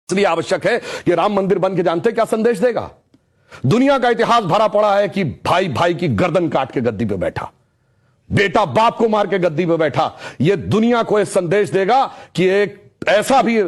इसलिए आवश्यक है कि राम मंदिर बन के जानते क्या संदेश देगा? दुनिया का इतिहास भरा पड़ा है कि भाई भाई की गर्दन काट के गद्दी पे बैठा, बेटा बाप को मार के गद्दी पे बैठा। यह दुनिया को यह संदेश देगा कि एक ऐसा भी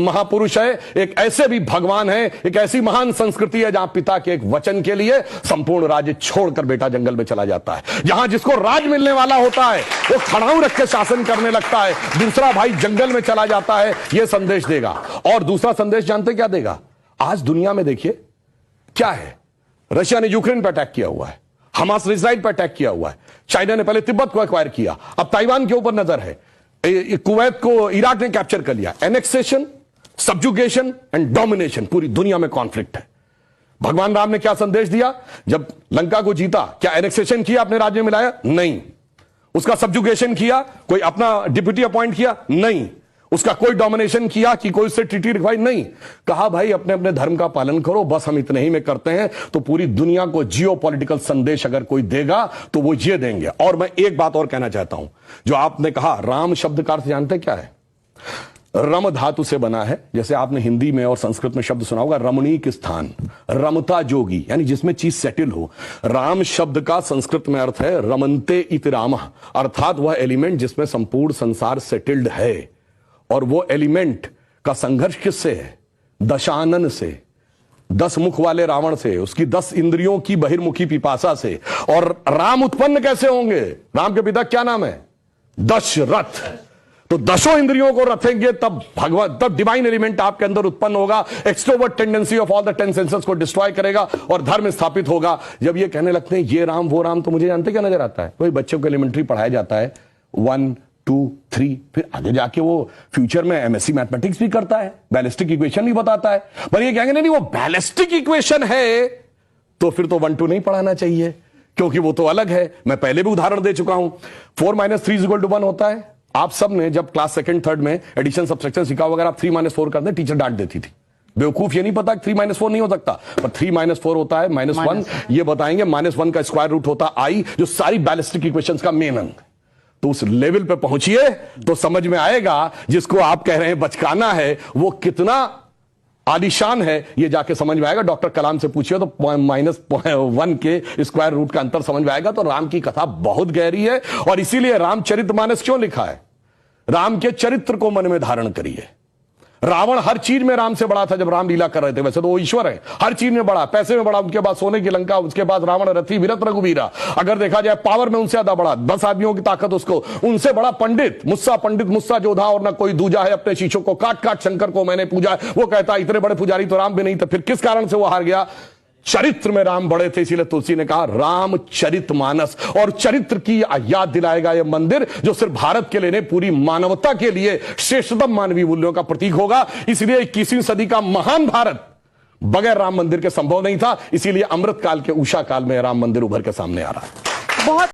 महापुरुष है, एक ऐसे भी भगवान है, एक ऐसी महान संस्कृति है जहां पिता के एक वचन के लिए संपूर्ण राज्य छोड़कर बेटा जंगल में चला जाता है। जहां जिसको राज मिलने वाला होता है वो खड़ाऊ रख के शासन करने लगता है, दूसरा भाई जंगल में चला जाता है। यह संदेश देगा। और दूसरा संदेश जानते क्या देगा? आज दुनिया में देखिए क्या है, रशिया ने यूक्रेन पर अटैक किया हुआ है, हमास ने इजराइल पर अटैक किया हुआ है, चाइना ने पहले तिब्बत को एक्वायर किया, अब ताइवान के ऊपर नजर है, कुवैत को इराक ने कैप्चर कर लिया। एनेक्सेशन, सब्जुगेशन एंड डोमिनेशन, पूरी दुनिया में कॉन्फ्लिक्ट है। भगवान राम ने क्या संदेश दिया? जब लंका को जीता, क्या एनेक्सेशन किया, अपने राज्य में लाया? नहीं। उसका सब्जुगेशन किया, कोई अपना डिप्यूटी अपॉइंट किया? नहीं। उसका कोई डोमिनेशन किया कि कोई उससे ट्रीटी रिक्वायर? नहीं। कहा भाई अपने अपने धर्म का पालन करो, बस हम इतने ही में करते हैं। तो पूरी दुनिया को जियो पॉलिटिकल संदेश अगर कोई देगा तो वो ये देंगे। और मैं एक बात और कहना चाहता हूं, जो आपने कहा राम शब्द का अर्थ जानते क्या है? रम धातु से बना है। जैसे आपने हिंदी में और संस्कृत में शब्द सुना होगा रमणीक स्थान, रमता जोगी, यानी जिसमें चीज सेटल हो। राम शब्द का संस्कृत में अर्थ है रमन्ते इति रामः, अर्थात वह एलिमेंट जिसमें संपूर्ण संसार सेटल्ड है। और वो एलिमेंट का संघर्ष किससे है? दशानन से, 10 मुख वाले रावण से, उसकी 10 इंद्रियों की बहिर्मुखी पिपासा से। और राम उत्पन्न कैसे होंगे? राम के पिता क्या नाम है? दशरथ। तो 10 इंद्रियों को रखेंगे तब भगवान, तब डिवाइन एलिमेंट आपके अंदर उत्पन्न होगा। Extrovert tendency of all the 10 senses को डिस्ट्रॉय करेगा और धर्म स्थापित होगा। जब ये कहने लगते हैं ये राम वो राम, तो मुझे जानते क्या नजर आता है? वही बच्चों को एलिमेंट्री पढ़ाया जाता है 1 2 3, फिर आगे जाके वो फ्यूचर में एमएससी मैथमेटिक्स भी करता है, बैलिस्टिक इक्वेशन भी बताता है। पर ये कहेंगे नहीं वो बैलिस्टिक इक्वेशन है तो फिर तो 1 2 नहीं पढ़ाना चाहिए, क्योंकि वो तो अलग है। मैं पहले भी उदाहरण दे चुका हूं। 4 - 3 = 1 होता है। आप सब ने जब क्लास 2nd 3rd में एडिशन सब्ट्रैक्शन सीखा होगा, अगर आप 3 - 4 करते टीचर डांट देती थी, बेवकूफ। ये नहीं पता कि 3 - 4 नहीं हो सकता, पर 3 - 4 होता है -1। ये बताएंगे -1 का स्क्वायर रूट होता आई, जो सारी बैलिस्टिक इक्वेशंस का मेन अंग। तो उस लेवल पे पहुंचिए तो समझ में आएगा जिसको आप कह रहे हैं बचकाना है वो कितना आलीशान है, ये जाके समझ में आएगा। डॉक्टर कलाम से पूछिए तो -1 के स्क्वायर रूट का अंतर समझ में आएगा। तो राम की कथा बहुत गहरी है और इसीलिए रामचरितमानस क्यों लिखा है? राम के चरित्र को मन में धारण करिए। रावण हर चीज में राम से बड़ा था जब राम लीला कर रहे थे। वैसे तो वो ईश्वर है, हर चीज में बड़ा, पैसे में बड़ा, उनके बाद सोने की लंका, उसके बाद रावण रथी विरत रघुवीरा। अगर देखा जाए पावर में उनसे ज्यादा बड़ा, 10 आदमियों की ताकत उसको, उनसे बड़ा पंडित मुस्सा जोधा और ना कोई दूजा है। अपने शीशों को काट काट शंकर को मैंने पूजा है। वो कहता इतने बड़े पुजारी तो राम भी नहीं थे, फिर किस कारण से वो हार गया? चरित्र में राम बड़े थे। इसीलिए तुलसी ने कहा रामचरितमानस। और चरित्र की याद दिलाएगा यह मंदिर, जो सिर्फ भारत के लिए नहीं पूरी मानवता के लिए श्रेष्ठतम मानवीय मूल्यों का प्रतीक होगा। इसलिए 21वीं सदी का महान भारत बगैर राम मंदिर के संभव नहीं था। इसीलिए अमृत काल के उषा काल में राम मंदिर उभर के सामने आ रहा है। बहुत